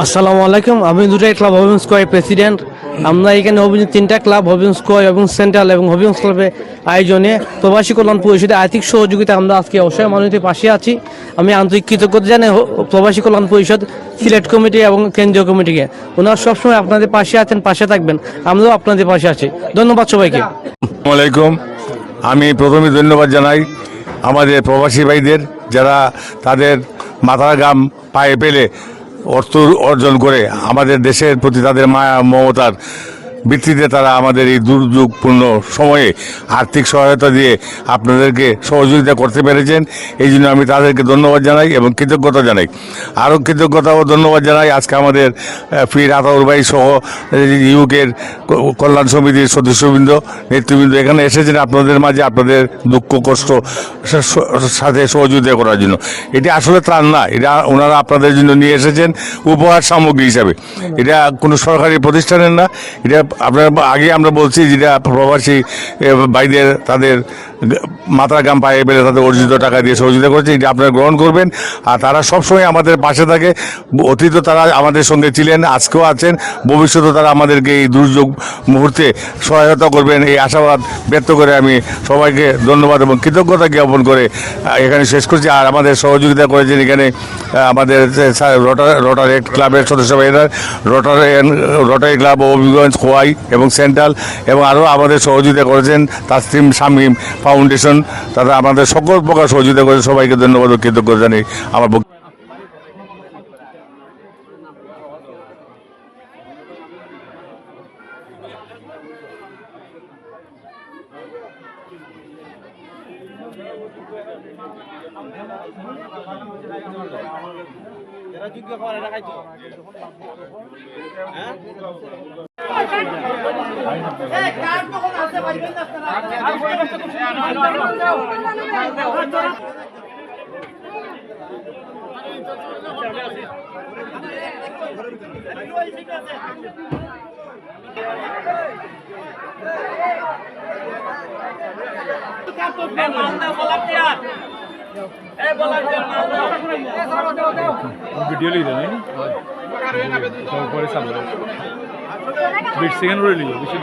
আসসালামু আলাইকুম। আমি দুটাই ক্লাব হবিগঞ্জ স্কোয়ার প্রেসিডেন্ট। আমরা এখানে হবিগঞ্জ তিনটা ক্লাব হবিগঞ্জ স্কোয়ার এবং সেন্ট্রাল এবং হবিগঞ্জ ক্লাবের আয়োজনে প্রবাসী কল্যাণ পরিষদের আর্থিক সহযোগিতা আমরা আজকে অসহায় মানুষের পাশে আছি। আমি আন্তরিক কৃতজ্ঞতা জানাই প্রবাসী কল্যাণ পরিষদ, সিলেট কমিটি এবং কেন্দ্রীয় কমিটিকে। ওনারা সবসময় আপনাদের পাশে আছেন, পাশে থাকবেন। আমরাও আপনাদের পাশে আছি। ধন্যবাদ সবাইকে। আসসালামু আলাইকুম। আমি প্রথমে ধন্যবাদ জানাই আমাদের প্রবাসী ভাইদের, যারা তাদের মাথার ঘাম পায়ে পেলে অর্থ অর্জন করে আমাদের দেশের প্রতি তাদের মায়া মমতার ভিত্তিতে তারা আমাদের এই দুর্যোগপূর্ণ সময়ে আর্থিক সহায়তা দিয়ে আপনাদেরকে সহযোগিতা করতে পেরেছেন। এই জন্য আমি তাদেরকে ধন্যবাদ জানাই এবং কৃতজ্ঞতা জানাই। আরও কৃতজ্ঞতা ও ধন্যবাদ জানাই আজকে আমাদের পীর আতাউর ভাই সহ ইউকের কল্যাণ সমিতির সদস্যবৃন্দ, নেতৃবৃন্দ এখানে এসেছেন আপনাদের মাঝে আপনাদের দুঃখ কষ্ট সাথে সহযোগিতা করার জন্য। এটি আসলে ত্রাণ না, এটা ওনারা আপনাদের জন্য নিয়ে এসেছেন উপহার সামগ্রী হিসাবে। এটা কোনো সরকারি প্রতিষ্ঠানের না। এটা আপনার আগে আমরা বলছি, যেটা প্রবাসী ভাইদের তাদের মাথার ঘাম পায়ে পেলে তাদের অর্জিত টাকা দিয়ে সহযোগিতা করেছে, এটা আপনারা গ্রহণ করবেন। আর তারা সবসময় আমাদের পাশে থাকে। অতীত তারা আমাদের সঙ্গে ছিলেন, আজকেও আছেন, ভবিষ্যতে তারা আমাদেরকে এই দুর্যোগ মুহূর্তে সহায়তা করবেন, এই আশাবাদ ব্যক্ত করে আমি সবাইকে ধন্যবাদ এবং কৃতজ্ঞতা জ্ঞাপন করে এখানে শেষ করছি। আর আমাদের সহযোগিতা করেছেন এখানে আমাদের রোটারি ক্লাবের সদস্য ভাইরা, রোটারি ক্লাব হবিগঞ্জ খোয়াই এবং সেন্ট্রাল, এবং আরও আমাদের সহযোগিতা করেছেন তাসলিম শামীম ফাউন্ডেশন। তারা আমাদের সকল প্রকার সহযোগিতা করেছে। সবাইকে ধন্যবাদ ও কৃতজ্ঞতা জানাই। আমার ভিডিও লিখে দেন পরে সামনে 20 সেকেন্ড রইলি বেশি